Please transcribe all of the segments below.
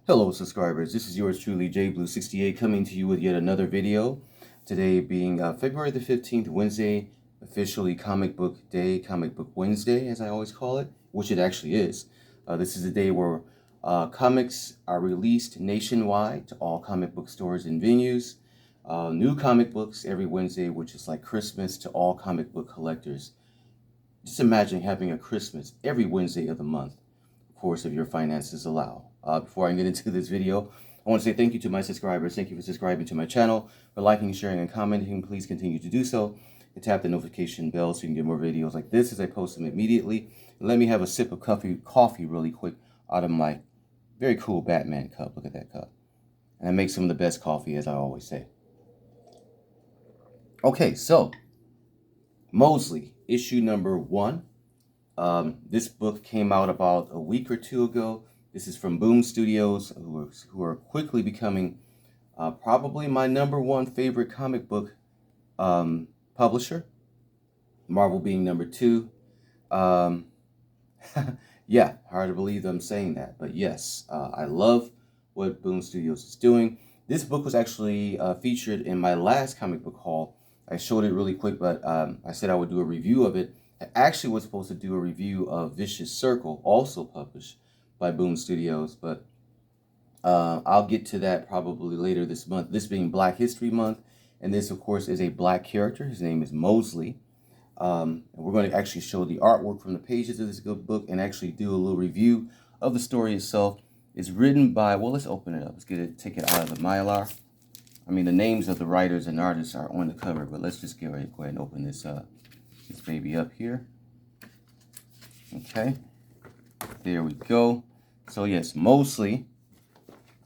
Hello subscribers, this is yours truly JBlue68 coming to you with yet another video. Today being February the 15th, Wednesday, officially Comic Book Day, Comic Book Wednesday as I always call it, which it actually is. This is a day where comics are released nationwide to all comic book stores and venues. New comic books every Wednesday, which is like Christmas to all comic book collectors. Just imagine having a Christmas every Wednesday of the month, of course, if your finances allow. Before I get into this video, I want to say thank you to my subscribers. Thank you for subscribing to my channel, for liking, sharing, and commenting. Please continue to do so. And tap the notification bell so you can get more videos like this as I post them immediately. And let me have a sip of coffee really quick out of my very cool Batman cup. Look at that cup. And I make some of the best coffee, as I always say. Okay, so Mosley, issue number 1. This book came out about a week or two ago. This is from Boom Studios, who are quickly becoming probably my #1 favorite comic book publisher. Marvel being number 2. Yeah, hard to believe I'm saying that, but yes, I love what Boom Studios is doing. This book was actually featured in my last comic book haul. I showed it really quick, but I said I would do a review of it. I actually was supposed to do a review of Vicious Circle, also published by Boom Studios, but I'll get to that probably later this month. This being Black History Month, and this, of course, is a black character. His name is Mosley. And we're going to actually show the artwork from the pages of this good book and actually do a little review of the story itself. It's written by, well, let's open it up. Let's take it out of the Mylar. I mean, the names of the writers and artists are on the cover, but let's just go ahead and open this baby up here. Okay, there we go. So yes, Mosley,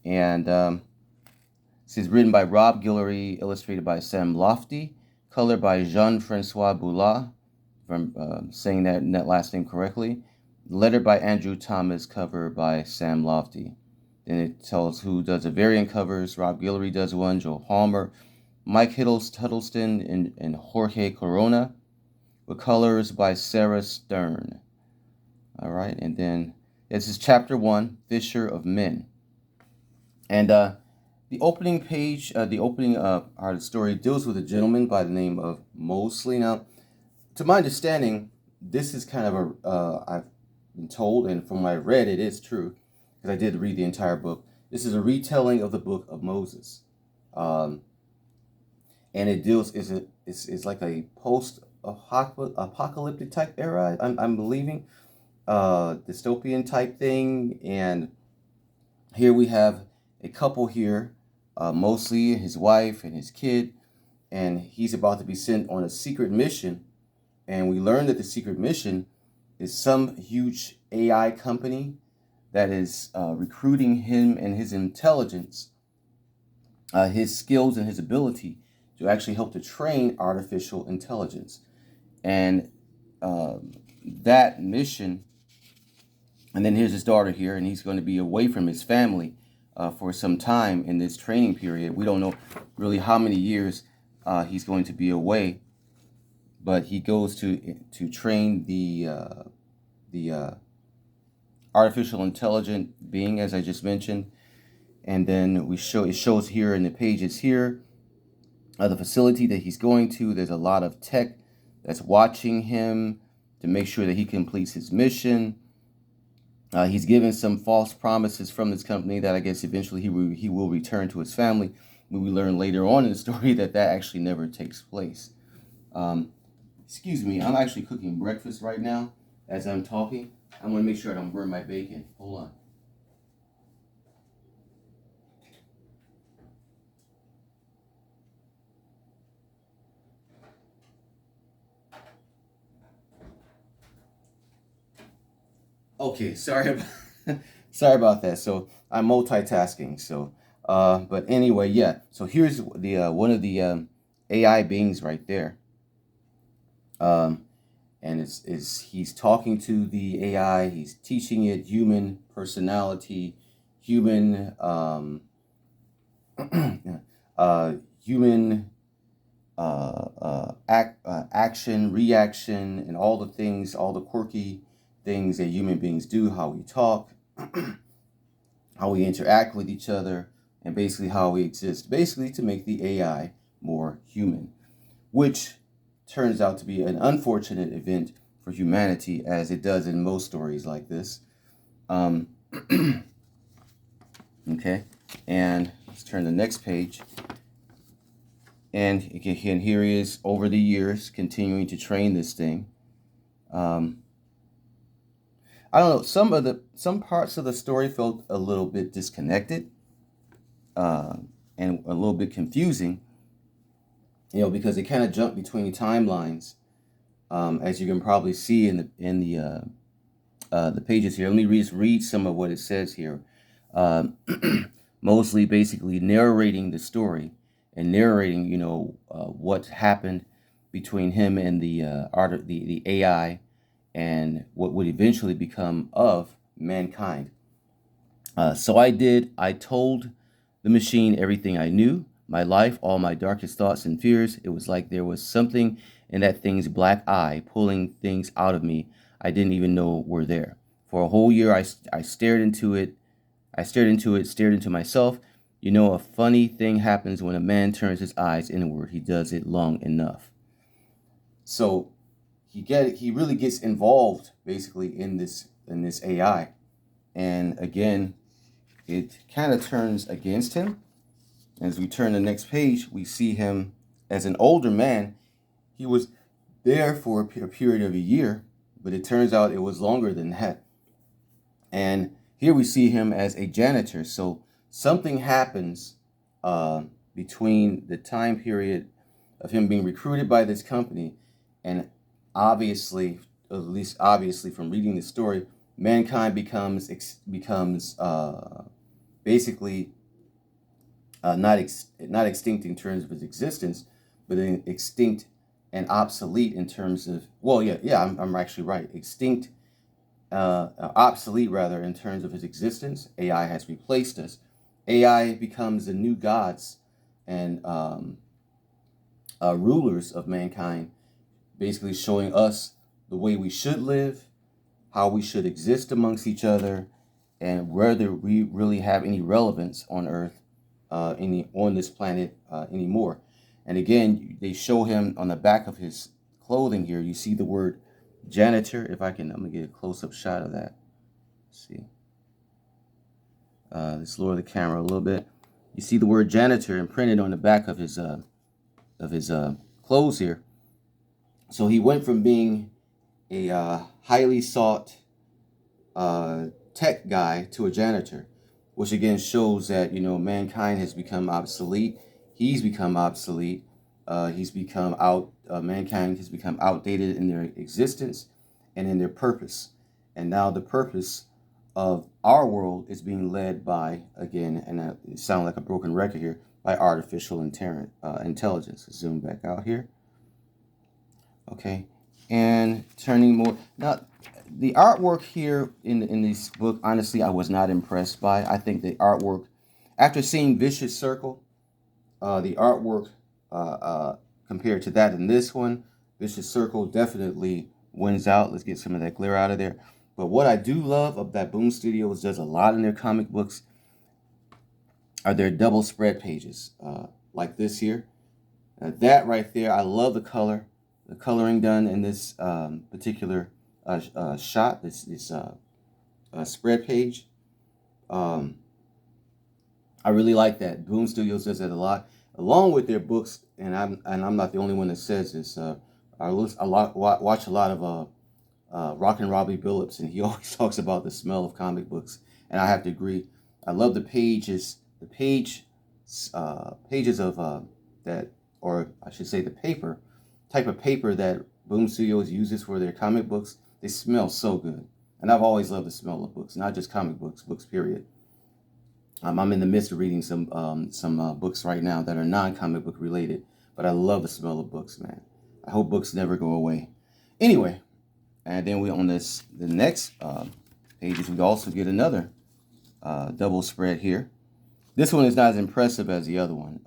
and this is written by Rob Guillory, illustrated by Sam Lofty, colored by Jean-Francois Boulard, if I'm saying that last name correctly, lettered by Andrew Thomas, cover by Sam Lofty. Then it tells who does the variant covers. Rob Guillory does one, Joe Palmer, Mike Huddleston, and Jorge Corona, with colors by Sarah Stern. All right, and then this is chapter 1, Fisher of Men. And the opening page, the opening part of the story deals with a gentleman by the name of Mosley. Now, to my understanding, this is kind of I've been told, and from what I read, it is true, because I did read the entire book. This is a retelling of the book of Moses. And it deals, it's like a post-apocalyptic type era, I'm believing. Dystopian type thing, and here we have a couple here, Mosley, his wife, and his kid, and he's about to be sent on a secret mission, and we learn that the secret mission is some huge AI company that is recruiting him and his intelligence, his skills and his ability to actually help to train artificial intelligence, and that mission. And then here's his daughter here, and he's going to be away from his family for some time in this training period. We don't know really how many years he's going to be away, but he goes to train the artificial intelligent being, as I just mentioned. And then it shows here in the pages here the facility that he's going to. There's a lot of tech that's watching him to make sure that he completes his mission. He's given some false promises from this company that I guess eventually he will return to his family. But we learn later on in the story that actually never takes place. Excuse me, I'm actually cooking breakfast right now as I'm talking. I'm going to make sure I don't burn my bacon. Hold on. Okay, sorry about that. So I'm multitasking. So, but anyway, yeah. So here's the one of the AI beings right there. And he's talking to the AI. He's teaching it human personality, human human action, reaction, and all the things, all the quirky things that human beings do, how we talk. how we interact with each other, and basically how we exist, basically to make the AI more human, which turns out to be an unfortunate event for humanity, as it does in most stories like this. Okay, and let's turn to the next page. And again, here he is over the years continuing to train this thing. I don't know. Some parts of the story felt a little bit disconnected, and a little bit confusing. Because they kind of jump between timelines, as you can probably see in the pages here. Let me read some of what it says here. Mosley basically narrating the story and narrating, what happened between him and the AI, and what would eventually become of mankind. So I told the machine everything I knew, my life, all my darkest thoughts and fears. It was like there was something in that thing's black eye pulling things out of me I didn't even know were there. For a whole year, I stared into it. Stared into myself. A funny thing happens when a man turns his eyes inward. He does it long enough. So he really gets involved basically in this AI, and again, it kind of turns against him. As we turn the next page, we see him as an older man. He was there for a period of a year, but it turns out it was longer than that. And here we see him as a janitor. So something happens between the time period of him being recruited by this company, and obviously, at least obviously from reading the story, mankind becomes basically not extinct in terms of its existence, but extinct and obsolete in terms of, I'm actually right, extinct, obsolete rather, in terms of its existence. AI has replaced us. AI becomes the new gods and rulers of mankind, basically showing us the way we should live, how we should exist amongst each other, and whether we really have any relevance on Earth, on this planet anymore. And again, they show him on the back of his clothing here. You see the word janitor. If I can, I'm gonna get a close-up shot of that. Let's see. Let's lower the camera a little bit. You see the word janitor imprinted on the back of his clothes here. So he went from being a highly sought tech guy to a janitor, which again shows that mankind has become obsolete. He's become obsolete. Mankind has become outdated in their existence and in their purpose. And now the purpose of our world is being led by, again, and it sounds like a broken record here, by artificial intelligence. Zoom back out here. Okay, and turning more now. The artwork here in this book, honestly, I was not impressed by. I think the artwork, after seeing Vicious Circle, the artwork compared to that in this one, Vicious Circle definitely wins out. Let's get some of that glare out of there. But what I do love of that Boom Studios does a lot in their comic books are their double spread pages, like this here. That right there, I love the coloring done in this particular shot, this spread page. I really like that. Boom Studios does that a lot, along with their books. And I'm not the only one that says this. I watch a lot of Rockin' Robbie Phillips, and he always talks about the smell of comic books, and I have to agree. I love the pages of that, or I should say the type of paper that Boom Studios uses for their comic books. They smell so good. And I've always loved the smell of books, not just comic books, period. I'm in the midst of reading some books right now that are non-comic book related, but I love the smell of books, man. I hope books never go away. Anyway, and then we on the next pages, we also get another double spread here. This one is not as impressive as the other one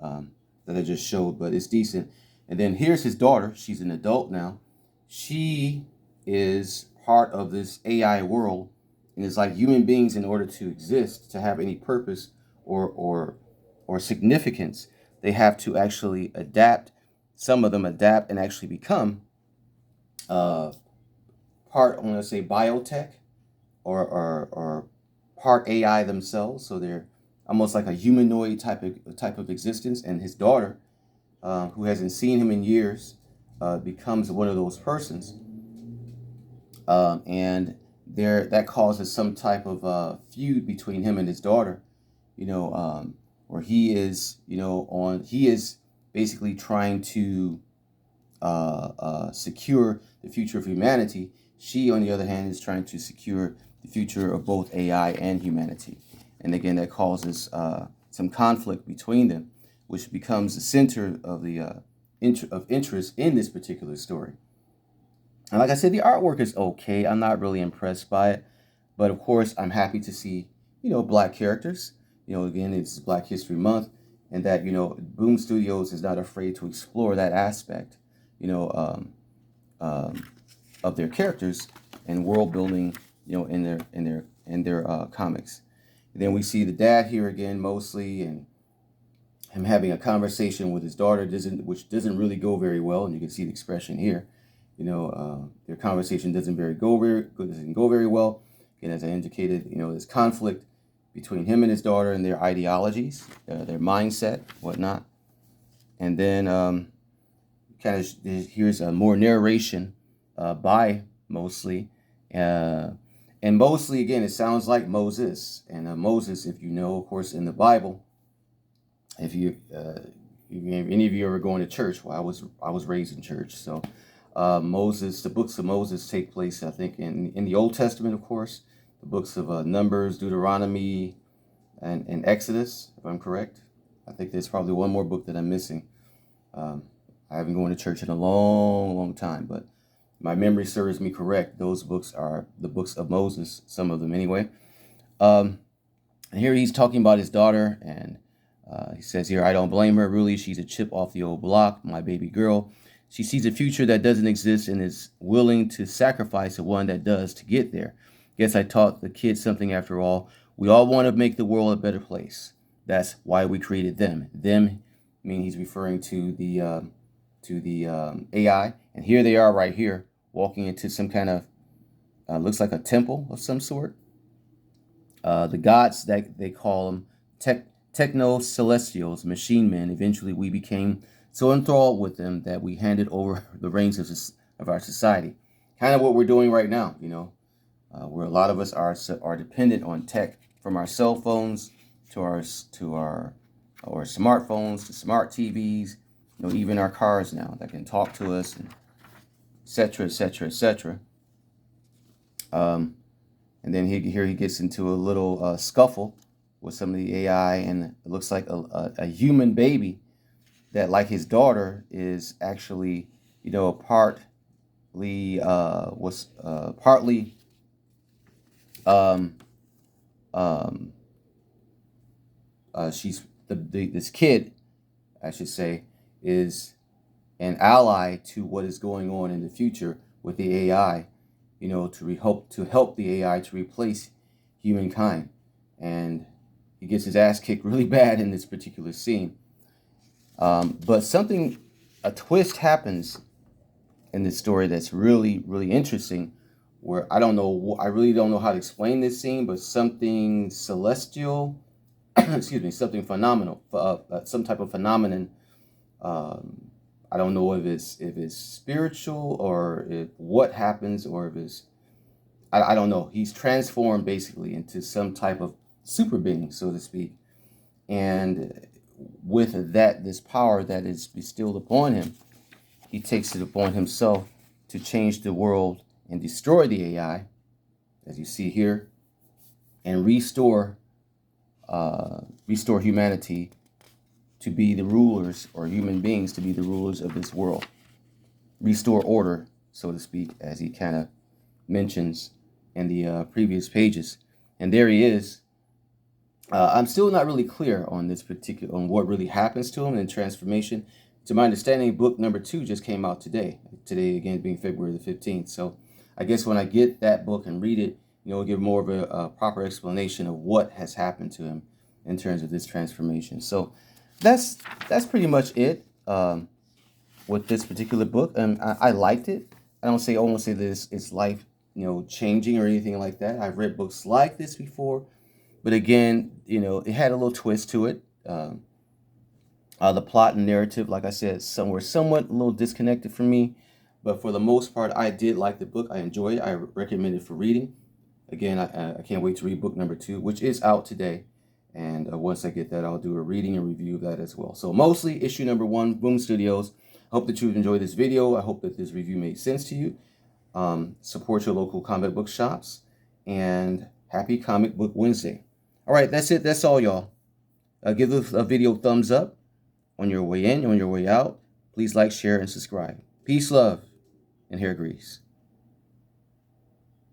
that I just showed, but it's decent. And then here's his daughter. She's an adult now. She is part of this AI world, And it's like human beings, in order to exist, to have any purpose or significance, they have to actually adapt. Some of them adapt and actually become uh, part, I want to say, biotech or part AI themselves. So they're almost like a humanoid type of existence. And his daughter, who hasn't seen him in years, becomes one of those persons, and there that causes some type of feud between him and his daughter. Where he is, he is basically trying to secure the future of humanity. She, on the other hand, is trying to secure the future of both AI and humanity. And again, that causes some conflict between them, which becomes the center of the of interest in this particular story. And like I said, the artwork is okay. I'm not really impressed by it, but of course, I'm happy to see black characters. Again, it's Black History Month, and that Boom Studios is not afraid to explore that aspect, you know, um, um, of their characters and world building, in their comics. And then we see the dad here again, mostly, and him having a conversation with his daughter, which doesn't really go very well, and you can see the expression here. Their conversation doesn't go very well. And as I indicated, there's conflict between him and his daughter and their ideologies, their mindset, whatnot. And then kind of here's more narration by Mosley. And Mosley, again, it sounds like Moses. And Moses, if you know, of course, in the Bible, if any of you ever going to church, well, I was raised in church, so Moses, the books of Moses take place, I think, in the Old Testament, of course, the books of Numbers, Deuteronomy, and Exodus, if I'm correct. I think there's probably one more book that I'm missing. I haven't gone to church in a long, long time, but my memory serves me correct. Those books are the books of Moses, some of them anyway. And here he's talking about his daughter, and he says here, I don't blame her. Really, she's a chip off the old block, my baby girl. She sees a future that doesn't exist and is willing to sacrifice the one that does to get there. Guess I taught the kids something after all. We all want to make the world a better place. That's why we created them. Them, I mean, he's referring to the AI. And here they are right here, walking into some kind of, looks like a temple of some sort. The gods, that they call them, techno-celestials, machine men. Eventually we became so enthralled with them that we handed over the reins of our society. Kind of what we're doing right now, where a lot of us are dependent on tech, from our cell phones to our smartphones to smart TVs, even our cars now that can talk to us, and etc., etc., etc. And then here he gets into a little scuffle with some of the AI, and it looks like a human baby that, like his daughter, is actually, partly she's this kid, I should say, is an ally to what is going on in the future with the AI, to help the AI to replace humankind. And he gets his ass kicked really bad in this particular scene. But a twist happens in this story that's really, really interesting, where I really don't know how to explain this scene, but something celestial, excuse me, something phenomenal, some type of phenomenon. I don't know if it's spiritual, or if what happens, or if it's, I don't know. He's transformed basically into some type of super being, so to speak. And with that, this power that is bestowed upon him, he takes it upon himself to change the world and destroy the AI, as you see here, and restore humanity to be the rulers, or human beings to be the rulers of this world. Restore order, so to speak, as he kind of mentions in the previous pages. And there he is. I'm still not really clear on on what really happens to him in transformation. To my understanding, book number 2 just came out today. Today, again, being February the 15th. So I guess when I get that book and read it, give more of a proper explanation of what has happened to him in terms of this transformation. So that's pretty much it with this particular book. And I liked it. I won't say this it's life changing or anything like that. I've read books like this before, but again, it had a little twist to it. The plot and narrative, like I said, somewhat a little disconnected from me, but for the most part, I did like the book. I enjoyed it. I recommend it for reading. Again, I can't wait to read book number 2, which is out today. And once I get that, I'll do a reading and review of that as well. So Mostly, issue number 1, Boom Studios. Hope that you've enjoyed this video. I hope that this review made sense to you. Support your local comic book shops. And happy Comic Book Wednesday. All right, that's it. That's all, y'all. Give the video a thumbs up on your way in, on your way out. Please like, share, and subscribe. Peace, love, and hair grease.